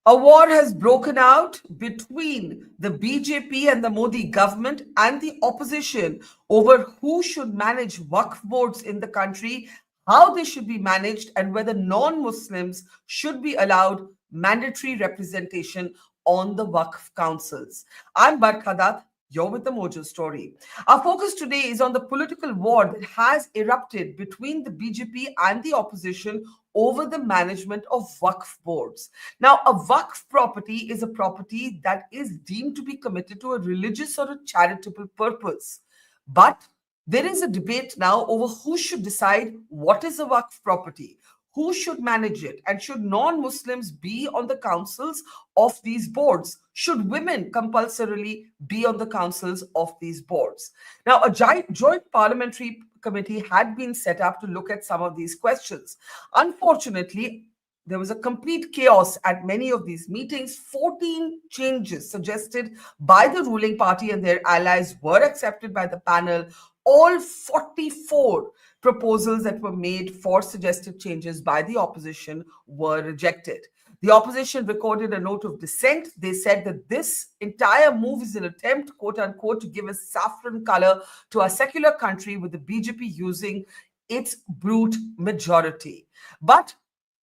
A war has broken out between the BJP and the Modi government and the opposition over who should manage Waqf boards in the country, how they should be managed, and whether non Muslims should be allowed mandatory representation on the Waqf councils. I'm Barkhadat. You're with the Mojo story. Our focus today is on the political war that has erupted between the BJP and the opposition over the management of Waqf boards. Now, a Waqf property is a property that is deemed to be committed to a religious or a charitable purpose. But there is a debate now over who should decide what is a Waqf property, who should manage it, and should non Muslims be on the councils of these boards? Should women compulsorily be on the councils of these boards? Now, a joint parliamentary committee had been set up to look at some of these questions. Unfortunately, there was a complete chaos at many of these meetings. 14 changes suggested by the ruling party and their allies were accepted by the panel. All 44 proposals that were made for suggested changes by the opposition were rejected. The opposition recorded a note of dissent. They said that this entire move is an attempt, quote unquote, to give a saffron color to our secular country, with the BJP using its brute majority. But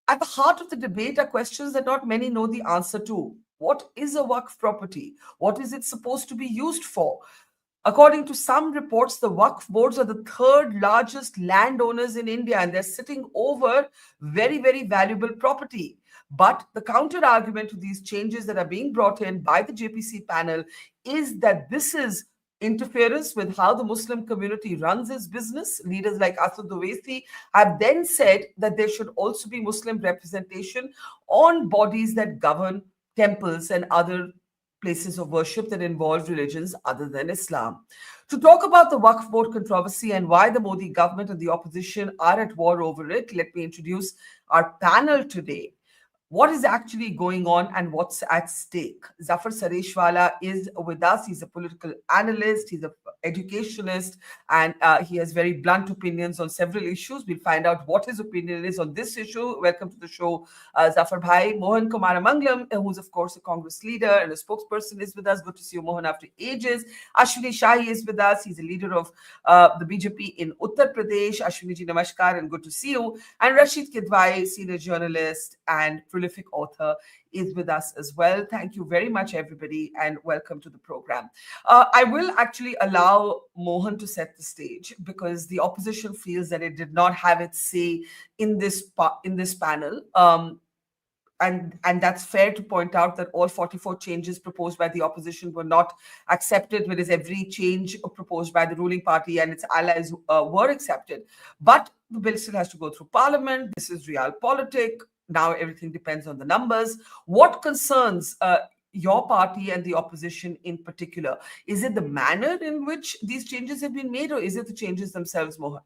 at the heart of the debate are questions that not many know the answer to. What is a Waqf property? What is it supposed to be used for? According to some reports, the Waqf boards are the third largest landowners in India, and they're sitting over very, very valuable property. But the counter argument to these changes that are being brought in by the JPC panel is that this is interference with how the Muslim community runs its business. Leaders like Asad Owaisi have then said that there should also be Muslim representation on bodies that govern temples and other places of worship that involve religions other than Islam. To talk about the Waqf board controversy and why the Modi government and the opposition are at war over it, let me introduce our panel today. What is actually going on and what's at stake? Zafar Sareshwala is with us. He's a political analyst, he's an educationist, and he has very blunt opinions on several issues. We'll find out what his opinion is on this issue. Welcome to the show, Zafar Bhai. Mohan Kumar Manglam, who's of course a Congress leader and a spokesperson, is with us. Good to see you, Mohan, after ages. Ashwini Shahi is with us. He's a leader of the BJP in Uttar Pradesh. Ashwini ji, namaskar and good to see you. And Rashid Kidwai, senior journalist and prolific author, is with us as well. Thank you very much, everybody, and welcome to the program. I will actually allow Mohan to set the stage because the opposition feels that it did not have its say in this panel. And that's fair to point out that all 44 changes proposed by the opposition were not accepted, whereas every change proposed by the ruling party and its allies were accepted. But the bill still has to go through parliament. This is realpolitik. Now everything depends on the numbers. What concerns your party and the opposition in particular? Is it the manner in which these changes have been made, or is it the changes themselves, Mohan?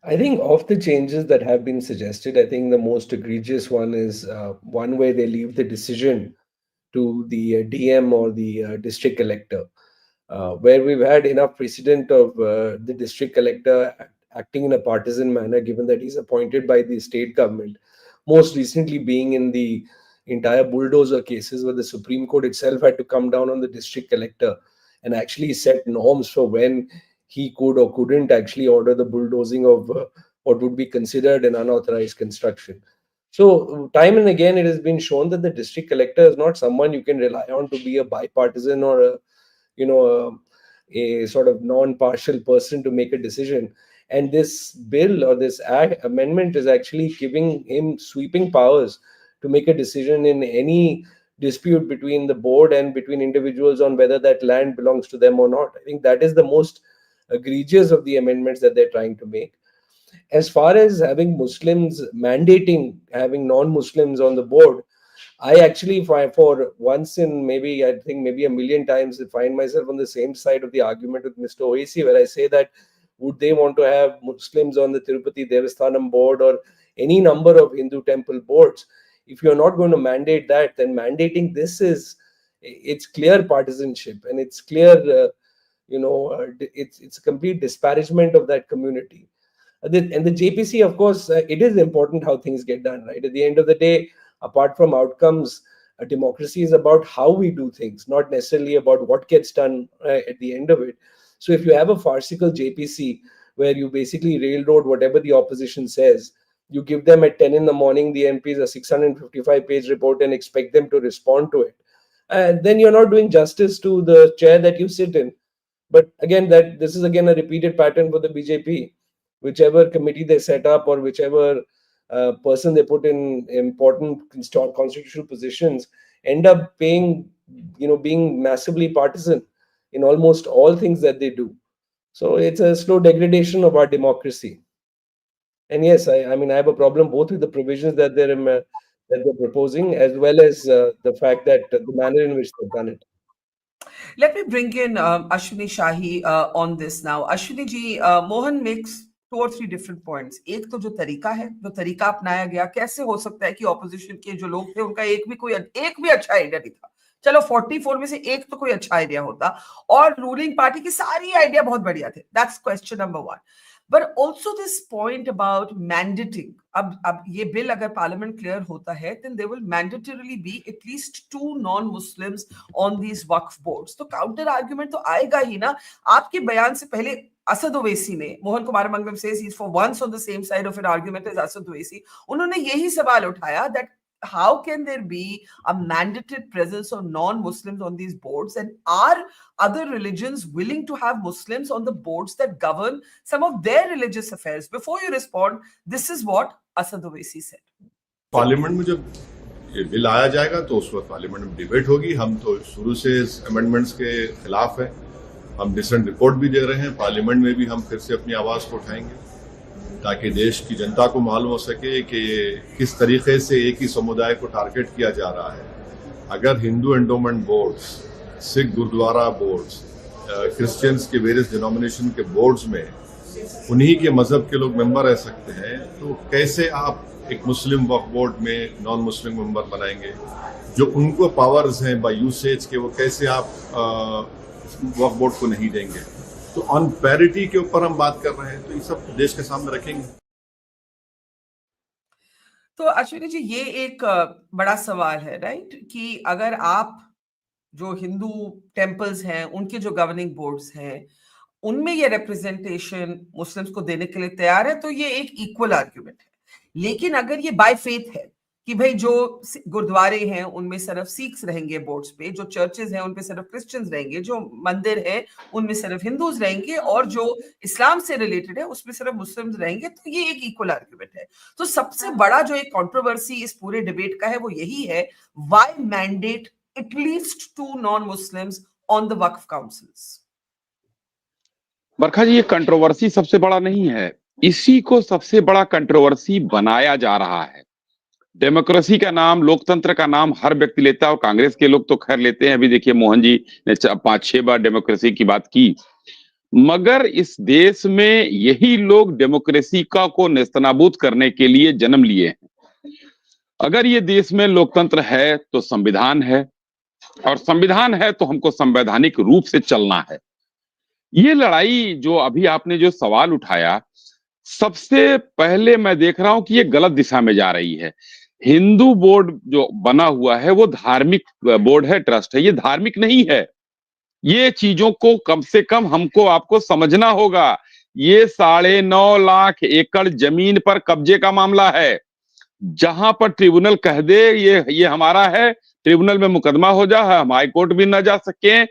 I think of the changes that have been suggested, I think the most egregious one is one where they leave the decision to the DM or the district collector, where we've had enough precedent of the district collector acting in a partisan manner, given that he's appointed by the state government, most recently being in the entire bulldozer cases where the Supreme Court itself had to come down on the district collector and actually set norms for when he could or couldn't actually order the bulldozing of what would be considered an unauthorized construction. So, time and again, it has been shown that the district collector is not someone you can rely on to be a bipartisan or a, you know, a sort of non-partial person to make a decision. And this bill or this amendment is actually giving him sweeping powers to make a decision in any dispute between the board and between individuals on whether that land belongs to them or not. I think that is the most egregious of the amendments that they're trying to make. As far as having Muslims mandating having non-Muslims on the board, I actually find, for once in maybe, I think maybe a million times, find myself on the same side of the argument with Mr. Oaisi, where I say that would they want to have Muslims on the Tirupati Devasthanam board or any number of Hindu temple boards? If you're not going to mandate that, then mandating this is, it's clear partisanship, and it's clear, it's a complete disparagement of that community. And the JPC, of course, it is important how things get done, right? At the end of the day, apart from outcomes, a democracy is about how we do things, not necessarily about what gets done at the end of it. So if you have a farcical JPC where you basically railroad whatever the opposition says, you give them at 10 in the morning, the MPs, a 655-page report and expect them to respond to it. And then you're not doing justice to the chair that you sit in. But again, that this is again a repeated pattern for the BJP. Whichever committee they set up or whichever person they put in important constitutional positions end up being massively partisan in almost all things that they do. So it's a slow degradation of our democracy. And yes, I mean, I have a problem both with the provisions that that they're proposing, as well as the fact that the manner in which they've done it. Let me bring in Ashwini Shahi on this now. Ashwini ji, Mohan makes 2 or 3 different points. एक तो जो तरीका है, जो तरीका अपनाया गया, कैसे हो सकता है कि ऑपोजिशन के जो लोग थे उनका एक भी अच्छा आइडिया नहीं था. चलो 44 में से एक तो कोई अच्छा आइडिया होता और रूलिंग पार्टी की सारी आइडिया बहुत बढ़िया थे. That's question number 1. But also this point about mandating. अब ये बिल अगर पार्लियामेंट क्लियर होता है, then there will mandatorily be at least 2 non-Muslims on these Waqf boards. तो काउंटर आर्ग्यूमेंट तो आएगा ही ना. आपके बयान से पहले असद ओवैसी ने, Mohan Kumar Mangalam says he's for once on the same side of an argument as Asad Owaisi. उन्होंने यही सवाल उठाया that how can there be a mandated presence of non-Muslims on these boards, and are other religions willing to have Muslims on the boards that govern some of their religious affairs? Before you respond, this is what Asad Owaisi said. Parliament में जब ये bill आया जाएगा तो उस वक्त parliament में debate होगी. हम तो शुरू से इस अमेंडमेंट्स के खिलाफ हैं. हम डिसेंट रिपोर्ट भी दे रहे हैं. पार्लियामेंट में भी हम फिर से अपनी आवाज को उठाएंगे ताकि देश की जनता को मालूम हो सके कि किस तरीके से एक ही समुदाय को टारगेट किया जा रहा है. अगर Hindu endowment boards, Sikh gurdwara boards, Christians के वेरियस डिनोमिनेशन के बोर्ड्स में उन्हीं के मजहब के लोग मेंबर रह सकते हैं, तो कैसे आप एक मुस्लिम वक्फ बोर्ड में नॉन मुस्लिम मेंबर बनाएंगे? जो उनको पावर्स हैं बाय यूसेज के, वो कैसे आप वक्फ बोर्ड को नहीं देंगे? तो ऑन पैरिटी के ऊपर हम बात कर रहे हैं, तो ये सब देश के सामने रखेंगे. तो अश्विनी जी, ये एक बड़ा सवाल है, राइट, कि अगर आप जो हिंदू टेम्पल्स हैं उनके जो गवर्निंग बोर्ड्स हैं उनमें ये रिप्रेजेंटेशन मुस्लिम्स को देने के लिए तैयार है, तो ये एक इक्वल आर्ग्यूमेंट है. लेकिन अगर ये बाय फेथ है कि भाई जो गुरुद्वारे हैं उनमें सिर्फ सिख्स रहेंगे बोर्ड्स पे, जो चर्चेज हैं उनपे सिर्फ क्रिश्चियंस रहेंगे, जो मंदिर है उनमें सिर्फ हिंदूज रहेंगे, और जो इस्लाम से रिलेटेड है उसमें सिर्फ मुस्लिम्स रहेंगे, तो ये एक इक्वल आर्ग्यूमेंट है. तो सबसे बड़ा जो एक कंट्रोवर्सी इस पूरे डिबेट का है वो यही है, why mandate at least 2 non-Muslims on the Waqf councils? Barkha ji, ये कंट्रोवर्सी सबसे बड़ा नहीं है, इसी को सबसे बड़ा कंट्रोवर्सी बनाया जा रहा है. डेमोक्रेसी का नाम, लोकतंत्र का नाम हर व्यक्ति लेता है और कांग्रेस के लोग तो खैर लेते हैं. अभी देखिए मोहन जी ने 5-6 बार डेमोक्रेसी की बात की, मगर इस देश में यही लोग डेमोक्रेसी का को नेस्तनाबूद करने के लिए जन्म लिए हैं. अगर ये देश में लोकतंत्र है तो संविधान है, और संविधान है तो हमको संवैधानिक रूप से चलना है. ये लड़ाई जो अभी आपने जो सवाल उठाया, सबसे पहले मैं देख रहा हूं कि ये गलत दिशा में जा रही है. हिंदू बोर्ड जो बना हुआ है वो धार्मिक बोर्ड है, ट्रस्ट है, ये धार्मिक नहीं है. ये चीजों को कम से कम हमको आपको समझना होगा. ये 9.5 लाख एकड़ जमीन पर कब्जे का मामला है. जहां पर ट्रिब्यूनल कह दे ये हमारा है, ट्रिब्यूनल में मुकदमा हो जाए, हम हाई कोर्ट भी न जा सके.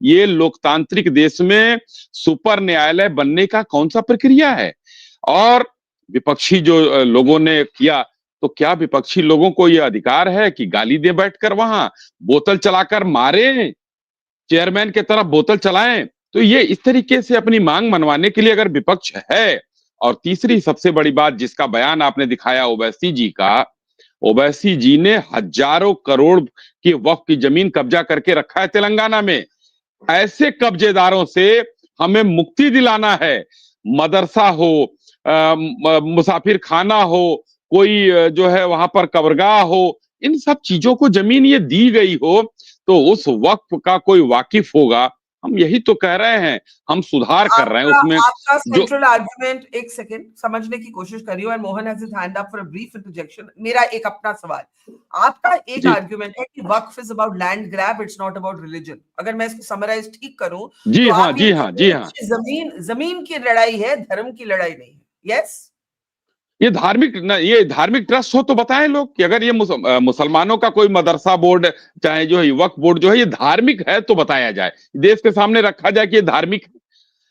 ये लोकतांत्रिक देश में सुपर न्यायालय बनने का कौन सा प्रक्रिया है? और विपक्षी जो लोगों ने किया, तो क्या विपक्षी लोगों को यह अधिकार है कि गाली दे बैठकर वहां बोतल चलाकर मारे, चेयरमैन की तरफ बोतल चलाएं? तो ये इस तरीके से अपनी मांग मनवाने के लिए अगर विपक्ष है. और तीसरी सबसे बड़ी बात जिसका बयान आपने दिखाया ओवैसी जी का, ओवैसी जी ने हजारों करोड़ की वक्फ की जमीन कब्जा करके रखा है तेलंगाना में. ऐसे कब्जेदारों से हमें मुक्ति दिलाना है. मदरसा हो, मुसाफिर खाना हो, कोई जो है वहां पर कब्रगाह हो, इन सब चीजों को जमीन ये दी गई हो, तो उस वक्फ का कोई वाकिफ होगा हम यही तो कह रहे हैं, हम सुधार कर रहे हैं उसमें। आपका जो सेंट्रल आर्गुमेंट, एक सेकंड समझने की कोशिश करियो, and Mohan has his hand up for a brief interjection. मेरा एक अपना सवाल, आपका एक जी आर्गुमेंट है कि Waqf is about land grab, it's not about religion. अगर मैं इसको समराइज ठीक करूं जी तो हाँ, आप ये जी हाँ, कहते जी हैं हाँ। कि जमीन जमीन की लड़ाई है, धर्म की लड़ाई नहीं है। यस, ये धार्मिक ट्रस्ट हो तो बताएं लोग कि अगर ये मुसलमानों का कोई मदरसा बोर्ड, चाहे जो है वक्फ बोर्ड जो है, ये धार्मिक है तो बताया जाए, देश के सामने रखा जाए कि ये धार्मिक है।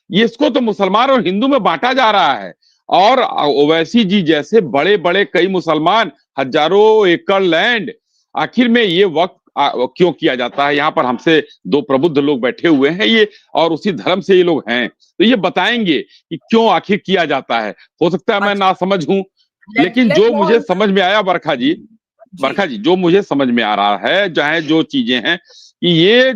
ये इसको तो मुसलमान और हिंदू में बांटा जा रहा है। और ओवैसी जी जैसे बड़े बड़े कई मुसलमान, हजारों एकड़ लैंड, आखिर में ये वक्त क्यों किया जाता है? यहाँ पर हमसे दो प्रबुद्ध लोग बैठे हुए हैं ये, और उसी धर्म से ये लोग हैं, तो ये बताएंगे कि क्यों आखिर किया जाता है। हो सकता है मैं ना समझ हूं, लेकिन लेट जो मुझे मोहन समझ में आया बरखा जी, जो मुझे समझ में आ रहा है, चाहे जो चीजें हैं कि ये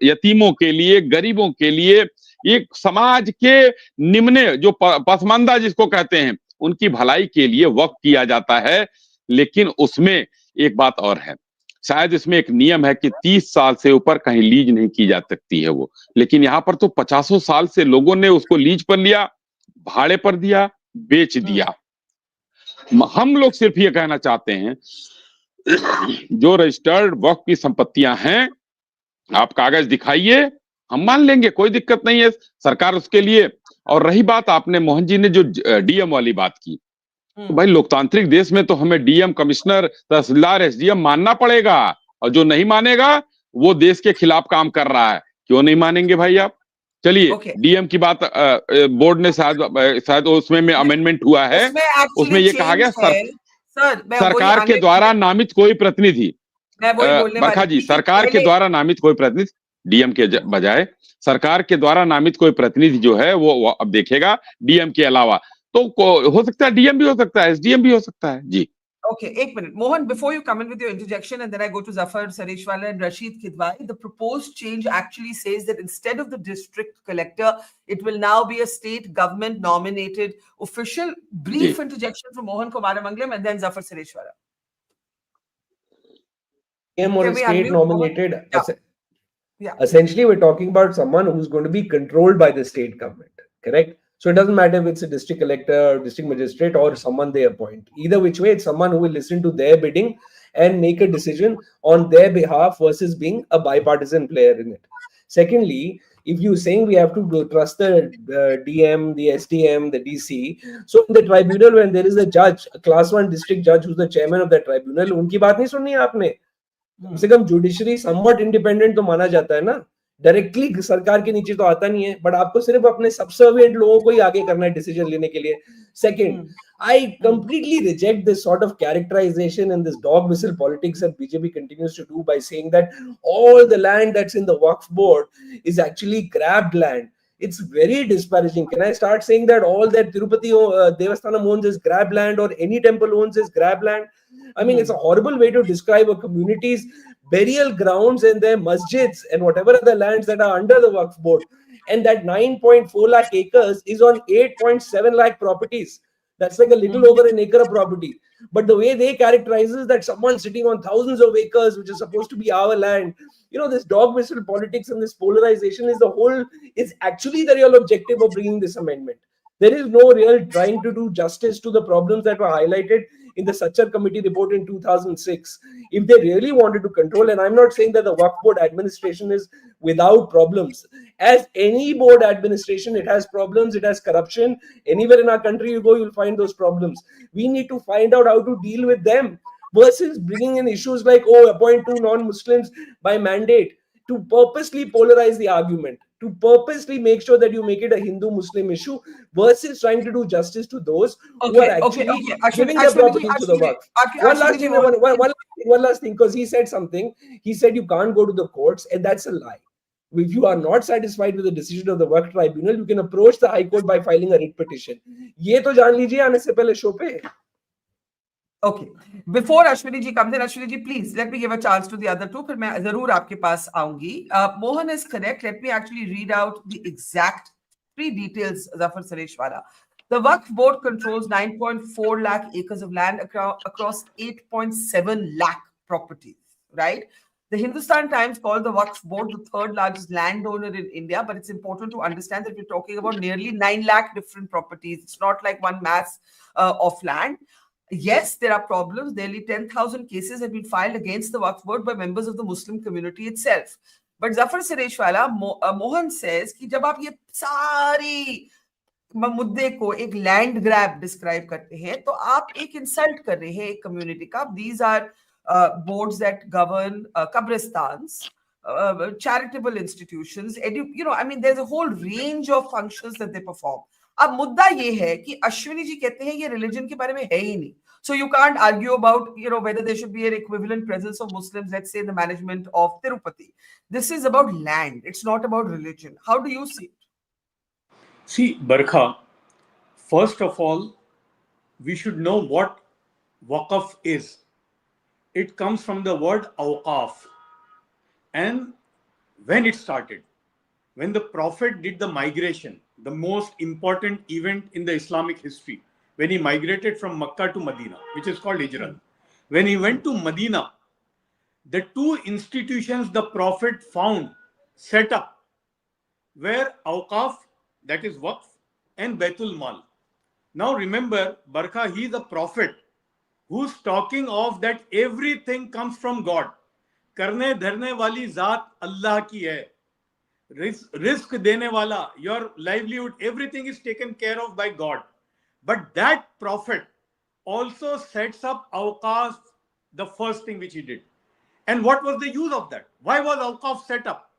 यतीमों के लिए, गरीबों के लिए, एक समाज के निम्न जो पसमानदा जिसको कहते हैं, उनकी भलाई के लिए वक्फ किया जाता है। लेकिन उसमें एक बात और है, शायद इसमें एक नियम है कि 30 साल से ऊपर कहीं लीज नहीं की जा सकती है वो, लेकिन यहाँ पर तो 50 साल से लोगों ने उसको लीज पर लिया, भाड़े पर दिया, बेच दिया। हम लोग सिर्फ ये कहना चाहते हैं, जो रजिस्टर्ड वक्फ की संपत्तियां हैं, आप कागज दिखाइए, हम मान लेंगे, कोई दिक्कत नहीं है, सरकार उसके लिए। और रही बात, आपने मोहन जी ने जो डीएम वाली बात की, तो भाई लोकतांत्रिक देश में तो हमें डीएम, कमिश्नर, तहसीलदार, एसडीएम मानना पड़ेगा, और जो नहीं मानेगा वो देश के खिलाफ काम कर रहा है। क्यों नहीं मानेंगे भाई आप? चलिए, डीएम की बात बोर्ड ने शायद उसमें में अमेंडमेंट हुआ है, उसमें ये कहा गया सरकार के द्वारा नामित कोई प्रतिनिधि, बरखा जी, सरकार के द्वारा नामित कोई प्रतिनिधि, डीएम के बजाय सरकार के द्वारा नामित कोई प्रतिनिधि जो है वो अब देखेगा डीएम के अलावा। तो हो सकता है डीएम भी हो सकता है, एसडीएम भी हो सकता है जी। Okay, एक minute. Mohan, before you come in with your interjection, and then I go to Zafar Sareshwala and Rashid Kidwai, the proposed change actually says that instead of the district collector, it will now be a state government nominated official. Brief interjection from Mohan Kumar Mangalam and then Zafar Sareshwala. Or state nominated. Yeah. Essentially, we're talking about someone who's going to be controlled by the state government, correct? So it doesn't matter if it's a district collector, district magistrate, or someone they appoint. Either which way, it's someone who will listen to their bidding and make a decision on their behalf versus being a bipartisan player in it. Secondly, if you're saying we have to trust the DM, the SDM, the DC, so in the tribunal, when there is a judge, a class 1 district judge who's the chairman of the tribunal, उनकी बात नहीं सुननी आपने। कम से कम judiciary somewhat independent तो माना जाता है ना, डायरेक्टली सरकार के नीचे तो आता नहीं है, बट आपको सिर्फ अपने सबसर्विएंट लोगों को ही आगे करना है डिसीजन लेने के लिए। Second, I completely reject this sort of characterization and this dog whistle politics that BJP continues to do by saying that all the land that's in the Waqf board is actually grabbed land. It's very disparaging. Can I start saying that all that Tirupati Devasthanam owns is grab land, or any temple owns is grab land? I mean, it's a horrible way to describe a community's burial grounds and their masjids and whatever other lands that are under the Waqf board. And that 9.4 lakh acres is on 8.7 lakh properties. That's like a little over an acre of property. But the way they characterize is that someone sitting on thousands of acres, which is supposed to be our land, you know, this dog whistle politics and this polarization is actually the real objective of bringing this amendment. There is no real trying to do justice to the problems that were highlighted in the Sachar committee report in 2006. If they really wanted to control, and I'm not saying that the Waqf board administration is without problems. As any board administration, it has problems, it has corruption. Anywhere in our country you go, you'll find those problems. We need to find out how to deal with them versus bringing in issues like, oh, appoint 2 non-Muslims by mandate, to purposely polarize the argument, to purposely make sure that you make it a Hindu-Muslim issue versus trying to do justice to those who are actually giving their properties to the Waqf. One last thing, because he said something. He said you can't go to the courts, and that's a lie. If you are not satisfied with the decision of the Waqf tribunal, you can approach the High Court by filing a writ petition. ये तो जान लीजिए आने से पहले show पे। Okay. Before Ashwini ji comes in, Ashwini ji, please let me give a chance to the other two. फिर मैं जरूर आपके पास आऊंगी. Mohan is correct. Let me actually read out the exact 3 details. Zafar Sareshwala. The Waqf board controls 9.4 lakh acres of land across 8.7 lakh properties. Right. The Hindustan Times called the Waqf Board the third largest landowner in India, but it's important to understand that we're talking about nearly 9 lakh different properties. It's not like one mass of land. Yes, there are problems. Nearly 10,000 cases have been filed against the Waqf Board by members of the Muslim community itself. But Zafar Sareshwala, Mohan says कि जब आप ये सारी मुद्दे को एक land grab describe करते हैं तो आप एक इंसल्ट कर रहे हैं एक कम्युनिटी का. These are boards that govern qabristans, charitable institutions, I mean, there's a whole range of functions that they perform. अब मुद्दा ये है कि अश्विनी जी कहते हैं ये रिलीजन के बारे में है ही नहीं. So you can't argue about, whether there should be an equivalent presence of Muslims, let's say, in the management of Tirupati. This is about land. It's not about religion. How do you see it? See, Barkha, first of all, we should know what waqf is. It comes from the word awqaf. And when it started, when the Prophet did the migration, the most important event in the Islamic history, when he migrated from Makkah to Medina, which is called Hijrah. When he went to Medina, the two institutions the Prophet found set up were awqaf, that is waqf, and Baitul Mal. Now remember, Barkha, he is a prophet who's talking of that everything comes from God. Karne dharne wali zaat Allah ki hai. Risk dene wala, your livelihood, everything is taken care of by God. But that prophet also sets up awqaf, the first thing which he did. And what was the use of that? Why was awqaf set up?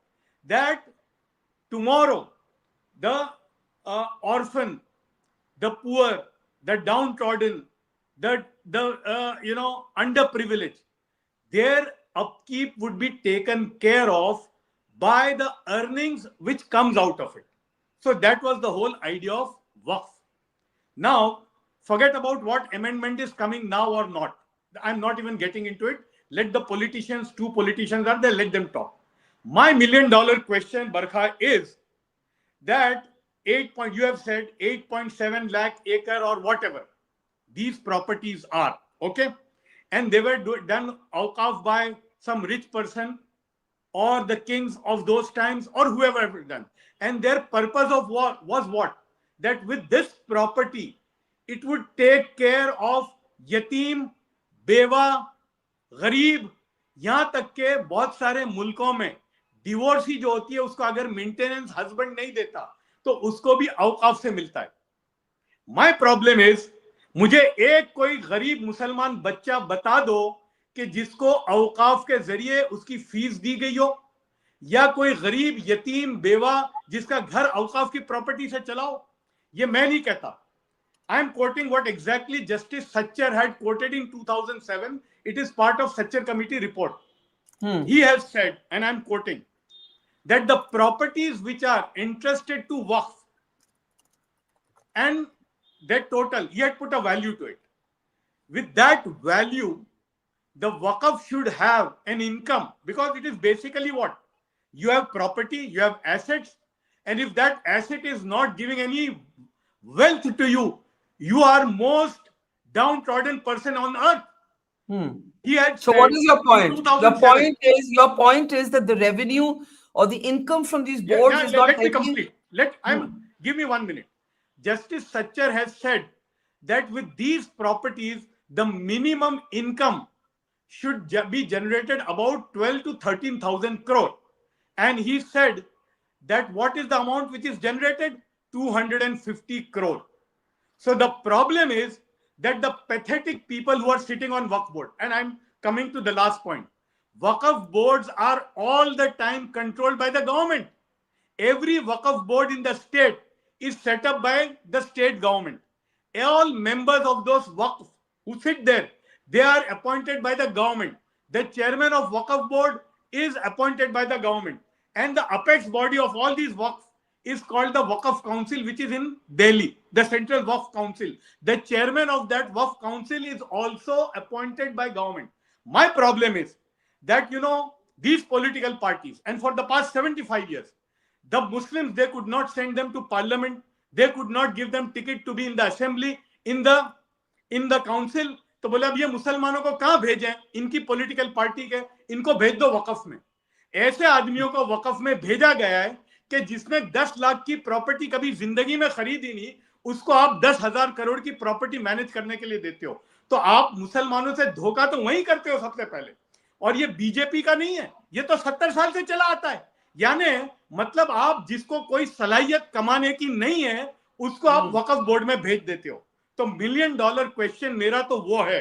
That tomorrow the orphan, the poor, the downtrodden, the underprivileged, their upkeep would be taken care of by the earnings which comes out of it. So that was the whole idea of waqf. Now, forget about what amendment is coming now or not. I'm not even getting into it. Let the politicians, two politicians are there, let them talk. My $1 million question, Barkha, is that you have said 8.7 lakh acre or whatever these properties are, okay? And they were done awqaf by some rich person or the kings of those times or whoever ever done. And their purpose of was what? That with this property, it would take care of yatim, बेवा, गरीब, यहाँ तक के बहुत सारे मुल्कों में divorce ही जो होती है उसको अगर मेंटेनेंस हस्बैंड नहीं देता तो उसको भी औकाफ से मिलता है. माय प्रॉब्लम इज, मुझे एक कोई गरीब मुसलमान बच्चा बता दो कि जिसको औकाफ के जरिए उसकी फीस दी गई हो, या कोई गरीब यतीम बेवा जिसका घर औकाफ की प्रॉपर्टी से चलाओ. ये मैं नहीं कहता. I am quoting what exactly Justice Satcher had quoted in 2007. It is part of Satcher Committee report. He has said, and I am quoting, that the properties which are entrusted to waqf and that total, he had put a value to it. With that value, the waqf should have an income, because it is basically what? You have property, you have assets, and if that asset is not giving any wealth to you, you are most downtrodden person on earth. He had So what is your point? Your 2007. point is that the revenue or the income from these boards is not Let me helping. complete. Give me 1 minute. Justice Satcher has said that with these properties, the minimum income should be generated about 12 to 13,000 crore. And he said that what is the amount which is generated? 250 crore. So the problem is that the pathetic people who are sitting on Waqf board, and I'm coming to the last point, Waqf boards are all the time controlled by the government. Every Waqf board in the state is set up by the state government. All members of those Waqf who sit there, they are appointed by the government. The chairman of Waqf board is appointed by the government. And the apex body of all these Waqf is called the Waqf Council, which is in Delhi, the Central Waqf Council. The chairman of that Waqf Council is also appointed by government. My problem is that, these political parties, and for the past 75 years, the Muslims, they could not send them to parliament. They could not give them ticket to be in the assembly, in the council. तो बोले अब ये मुसलमानों को कहां भेजें, इनकी political party के, इनको भेज दो वक्फ में। ऐसे आदमियों को वक्फ में भेजा गया है कि जिसने 10 लाख की प्रॉपर्टी कभी जिंदगी में खरीदी नहीं, उसको आप 10,000 करोड़ की प्रॉपर्टी मैनेज करने के लिए देते हो। तो आप मुसलमानों से धोखा तो वही करते हो सबसे पहले। और ये बीजेपी का नहीं है, ये तो 70 साल से चला आता है। यानी मतलब आप जिसको कोई सलाहियत कमाने की नहीं है, उसको आप वक्फ बोर्ड में भेज देते हो। तो $1 मिलियन क्वेश्चन मेरा तो वो है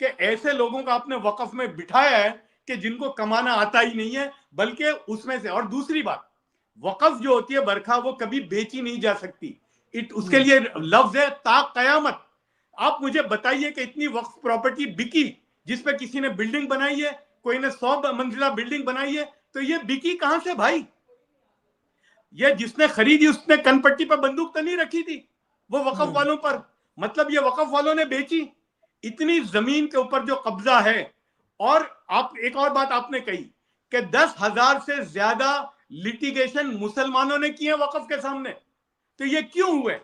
कि ऐसे लोगों को आपने वक्फ में बिठाया है कि जिनको कमाना आता ही नहीं है, बल्कि उसमें से। और दूसरी बात, वक्फ जो होती है बरखा, वो कभी बेची नहीं जा सकती। उसके लिए लफ्ज है ता कयामत। आप मुझे बताइए कि इतनी वक्फ प्रॉपर्टी बिकी जिसपे किसी ने बिल्डिंग बनाई है, कोई ने 100 मंजिला बिल्डिंग बनाई है, तो ये बिकी कहां से भाई? ये जिसने खरीदी उसने कनपट्टी पर बंदूक तो नहीं रखी थी वो वक्फ वालों पर, मतलब ये वक्फ वालों ने बेची इतनी जमीन के ऊपर जो कब्जा है। और आप एक और बात आपने कही कि 10,000 से ज्यादा लिटिगेशन मुसलमानों ने किए वक्फ के सामने। तो ये क्यों हुए?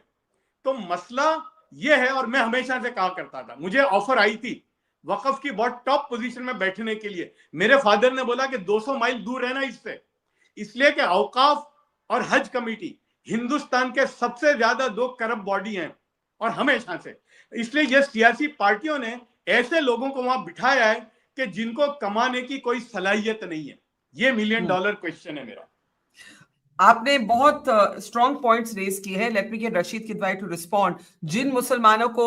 तो मसला ये है, और मैं हमेशा से कहा करता था, मुझे ऑफर आई थी वक्फ की बहुत टॉप पोजीशन में बैठने के लिए। मेरे फादर ने बोला कि 200 माइल दूर रहना इससे, इसलिए कि औकाफ और हज कमेटी हिंदुस्तान के सबसे ज्यादा 2 करप्ट बॉडी हैं, और हमेशा से इसलिए ये सियासी पार्टियों ने ऐसे लोगों को वहां बिठाया है कि जिनको कमाने की कोई सलाहियत नहीं है। ये $1 मिलियन क्वेश्चन है मेरा। आपने बहुत स्ट्रॉन्ग पॉइंट्स रेज किए हैं। Let me get Rashid Kidwai to respond. जिन मुसलमानों को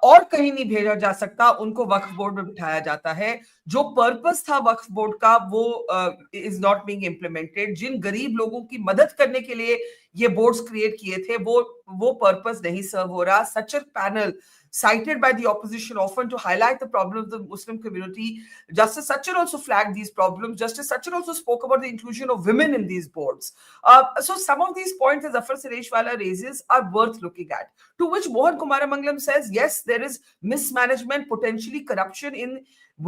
और कहीं नहीं भेजा जा सकता, उनको वक्फ बोर्ड में बिठाया जाता है। जो पर्पस था वक्फ बोर्ड का, वो इज नॉट बीइंग इम्प्लीमेंटेड। जिन गरीब लोगों की मदद करने के लिए ये बोर्ड्स क्रिएट किए थे, वो पर्पस नहीं सर्व हो रहा। Such a panel cited by the opposition often to highlight the problems of the Muslim community. Justice Sachin also flagged these problems. Justice Sachin also spoke about the inclusion of women in these boards. So some of these points that Zafar Sireshwala raises are worth looking at. To which Mohan Kumaramangalam says, yes, there is mismanagement, potentially corruption in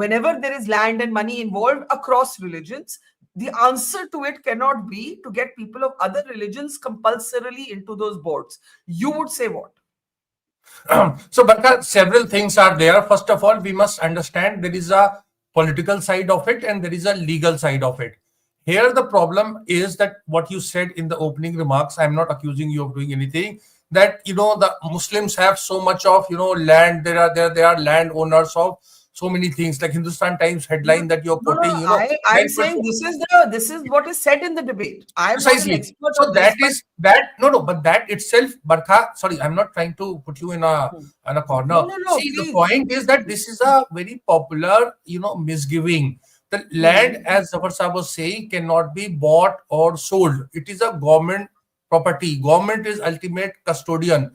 whenever there is land and money involved across religions. The answer to it cannot be to get people of other religions compulsorily into those boards. You would say what? So, Barka, several things are there. First of all, we must understand there is a political side of it and there is a legal side of it. Here, the problem is that what you said in the opening remarks, I'm not accusing you of doing anything, that, the Muslims have so much of, land. They are land owners of so many things, like Hindustan Times headline that you're quoting. I'm saying this is what is said in the debate. I'm precisely. not an expert So on that this, is that but that itself, Barkha, sorry, I'm not trying to put you in a corner. No, See, please. the point is that this is a very popular, misgiving. The land, as Zafar Sahab was saying, cannot be bought or sold. It is a government property. Government is ultimate custodian.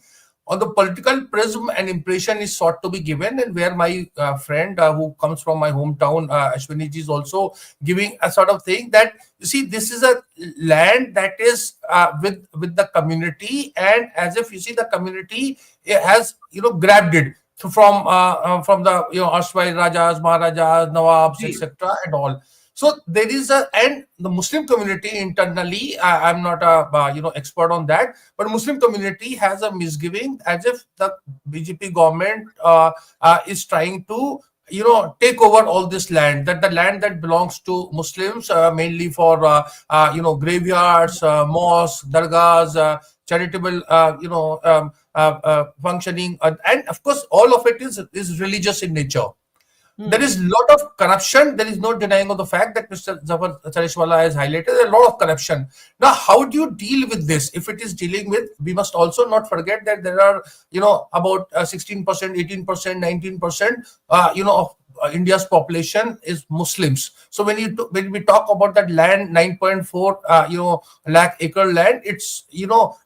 On the political prism, an impression is sought to be given, and where my friend who comes from my hometown, Ashwini ji, is also giving a sort of thing that, you see, this is a land that is with the community, and as if, you see, the community has grabbed it from the erstwhile Rajas, Maharajas, Nawabs, etc. and all. So there is and the Muslim community internally, I'm not a expert on that, but Muslim community has a misgiving as if the BJP government is trying to take over all this land, that the land that belongs to Muslims, mainly for graveyards, mosques, dargahs, charitable functioning, and of course all of it is religious in nature. There is a lot of corruption. There is no denying of the fact that Mr. Zafar Sireshwala has highlighted. There is a lot of corruption. Now, how do you deal with this? If it is dealing with, we must also not forget that there are, about 16%, 18%, 19%, of India's population is Muslims. So when we talk about that land, 9.4, lakh acre land, it's,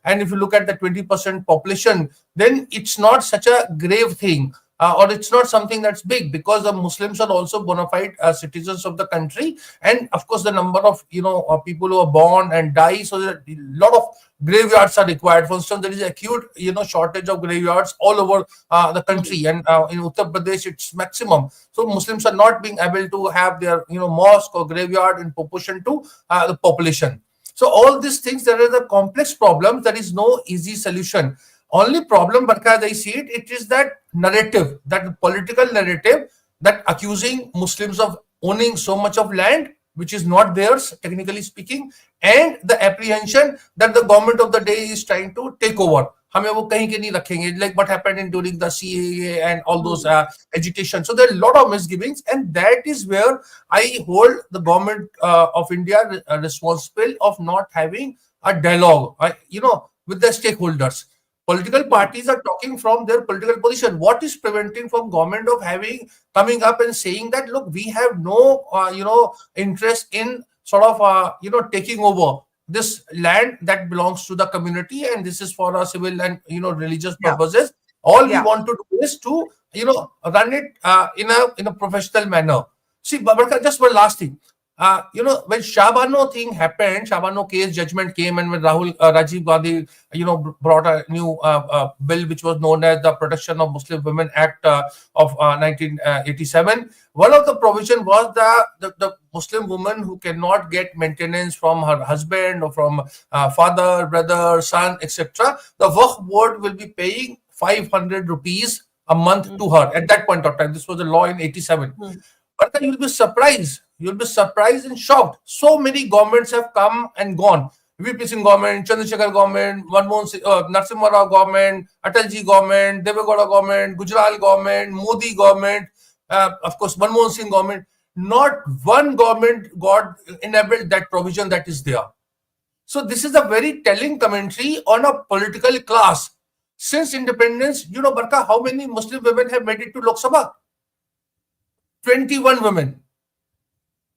and if you look at the 20% population, then it's not such a grave thing. Or it's not something that's big, because the Muslims are also bona fide citizens of the country, and of course the number of people who are born and die, so that a lot of graveyards are required. For instance, there is acute shortage of graveyards all over the country, and in Uttar Pradesh it's maximum. So Muslims are not being able to have their mosque or graveyard in proportion to the population. So all these things, there are the complex problems. There is no easy solution. Only problem, Barka, as I see it, it is that narrative, that political narrative, that accusing Muslims of owning so much of land, which is not theirs, technically speaking, and the apprehension that the government of the day is trying to take over. हमें वो कहीं के नहीं रखेंगे, like what happened in during the CAA and all those agitation. So there are a lot of misgivings, and that is where I hold the government of India responsible of not having a dialogue, with the stakeholders. Political parties are talking from their political position. What is preventing from government of coming up and saying that, look, we have no, interest in sort of, taking over this land that belongs to the community, and this is for our civil and, religious purposes. All we want to do is to, run it in a professional manner. See, Babarka, just one last thing. When Shabano thing happened, Shabano case judgment came, and when Rajiv Gandhi, brought a new bill which was known as the Protection of Muslim Women Act of 1987. One of the provision was the Muslim woman who cannot get maintenance from her husband or from father, brother, son, etc. The Waqf board will be paying 500 rupees a month to her at that point of time. This was a law in 87. But then you'll be surprised. You'll be surprised and shocked. So many governments have come and gone. VP Singh government, Chandrasekhar government, Narasimha Rao government, Atalji government, Devegowda government, Gujarat government, Modi government, of course, Manmohan Singh government. Not one government got enabled that provision that is there. So this is a very telling commentary on a political class. Since independence, Barka, how many Muslim women have made it to Lok Sabha? 21 women.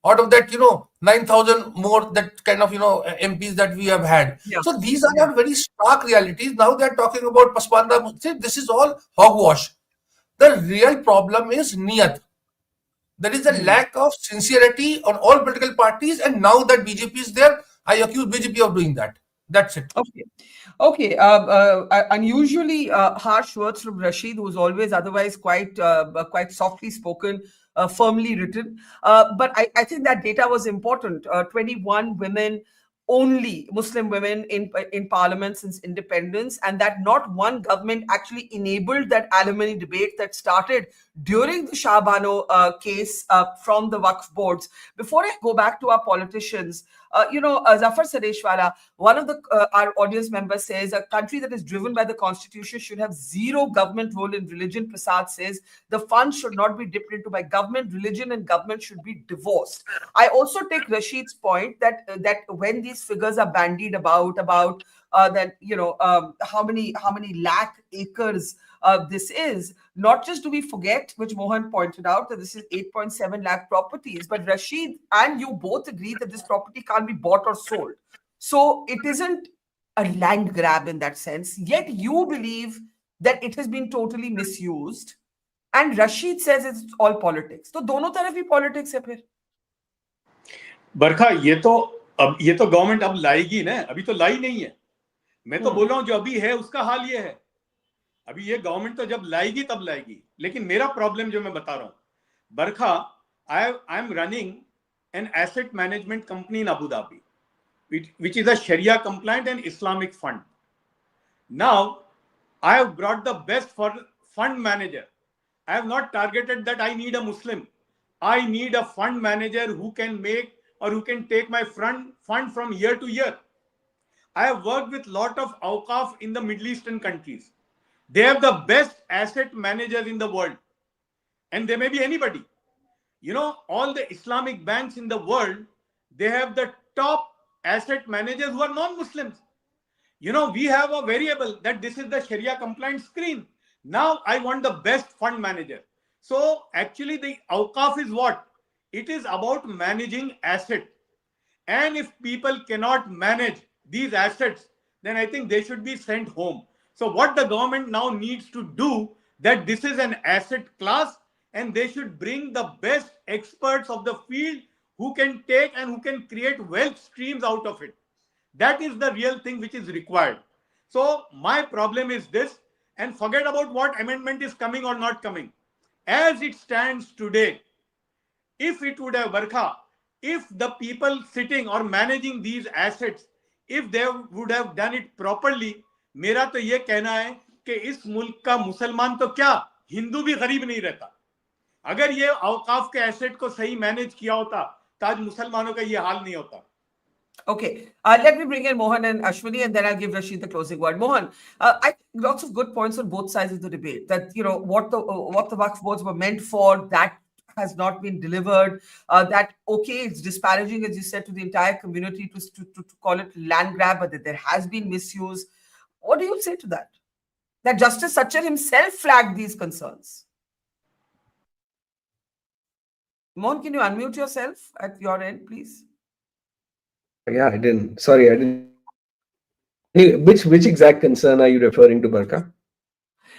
Out of that, 9,000 more that kind of, MPs that we have had. Yeah. So these are not very stark realities. Now they're talking about Pasmanda. See, this is all hogwash. The real problem is niyat. There is a lack of sincerity on all political parties, and now that BJP is there, I accuse BJP of doing that. That's it. Okay. Unusually harsh words from Rashid, who's always otherwise quite softly spoken, firmly written. But I think that data was important. 21 women, only Muslim women in parliament since independence, and that not one government actually enabled that alimony debate that started during the Shabano case from the Waqf boards. Before I go back to our politicians, Zafar Sareshwala, one of our audience members says a country that is driven by the constitution should have zero government role in religion. Prasad says the funds should not be dipped into by government. Religion and government should be divorced. I also take Rashid's point that when these figures are bandied about that how many lakh acres this is, not just do we forget, which Mohan pointed out, that this is 8.7 lakh properties, but Rashid and you both agree that this property can't be bought or sold. So it isn't a land grab in that sense, yet you believe that it has been totally misused, and Rashid says it's all politics. So दोनों तरफ ही politics है फिर. बरखा, ये तो government अब लाएगी ना, अभी तो लाई नहीं है. मैं तो बोल रहा हूँ जो अभी है उसका हाल ये है. अभी ये गवर्नमेंट तो जब लाएगी तब लाएगी. लेकिन मेरा प्रॉब्लम जो मैं बता रहा हूँ, बरखा, I am running an asset management company in Abu Dhabi, which is a Sharia compliant and Islamic fund. Now, I have brought the best fund manager. I have not targeted that I need a Muslim. I need a fund manager who can make or who can take my fund from year to year. I have worked with a lot of Awqaf in the Middle Eastern countries. They have the best asset managers in the world. And they may be anybody. All the Islamic banks in the world, they have the top asset managers who are non-Muslims. We have a variable that this is the Sharia compliant screen. Now I want the best fund manager. So actually the Awqaf is what? It is about managing asset. And if people cannot manage these assets, then I think they should be sent home. So what the government now needs to do, that this is an asset class and they should bring the best experts of the field who can take and who can create wealth streams out of it. That is the real thing which is required. So my problem is this, and forget about what amendment is coming or not coming. As it stands today, if it would have, Barkha, if the people sitting or managing these assets, if they would have done it properly, मेरा तो ये कहना है कि इस मुल्क का मुसलमान तो क्या हिंदू भी गरीब नहीं रहता। अगर ये औकाफ के एसेट को सही मैनेज किया होता तो आज मुसलमानों का ये हाल नहीं होता। Okay, let me bring in Mohan and Ashwini, and then I'll give Rashid the closing word. Mohan, I think lots of good points on both sides of the debate. That what the Waqf boards were meant for, that has not been delivered. That okay, it's disparaging, as you said, to the entire community to call it land grab, but that there has been misuse. What do you say to that? That Justice Sachar himself flagged these concerns. Mohan, can you unmute yourself at your end, please? Yeah, I didn't. Sorry, I didn't. Which exact concern are you referring to, Barka?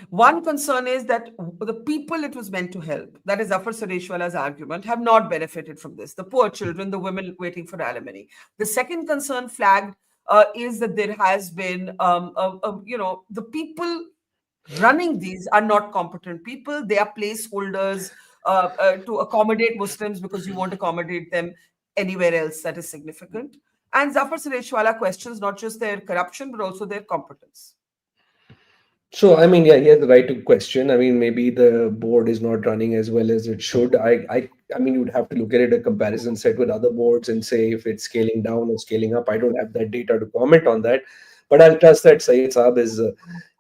One concern is that the people it was meant to help, that is Zafar Sureshwala's argument, have not benefited from this. The poor children, the women waiting for alimony. The second concern flagged is that there has been, the people running these are not competent people. They are placeholders to accommodate Muslims because you won't accommodate them anywhere else that is significant. And Zafar Sureshwala questions not just their corruption, but also their competence. So, I mean, yeah, he has the right to question. I mean, maybe the board is not running as well as it should. I mean, you'd have to look at it a comparison set with other boards and say if it's scaling down or scaling up. I don't have that data to comment on that, but I'll trust that Syed Saab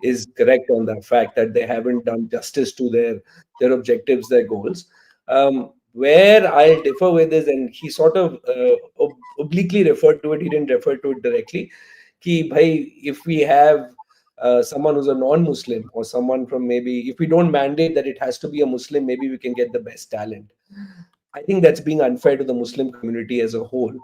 is correct on the fact that they haven't done justice to their objectives, their goals. Where I'll differ with is, and he sort of obliquely referred to it, he didn't refer to it directly, ki bhai, if we have someone who's a non-Muslim or someone from, maybe if we don't mandate that it has to be a Muslim, maybe we can get the best talent. I think that's being unfair to the Muslim community as a whole.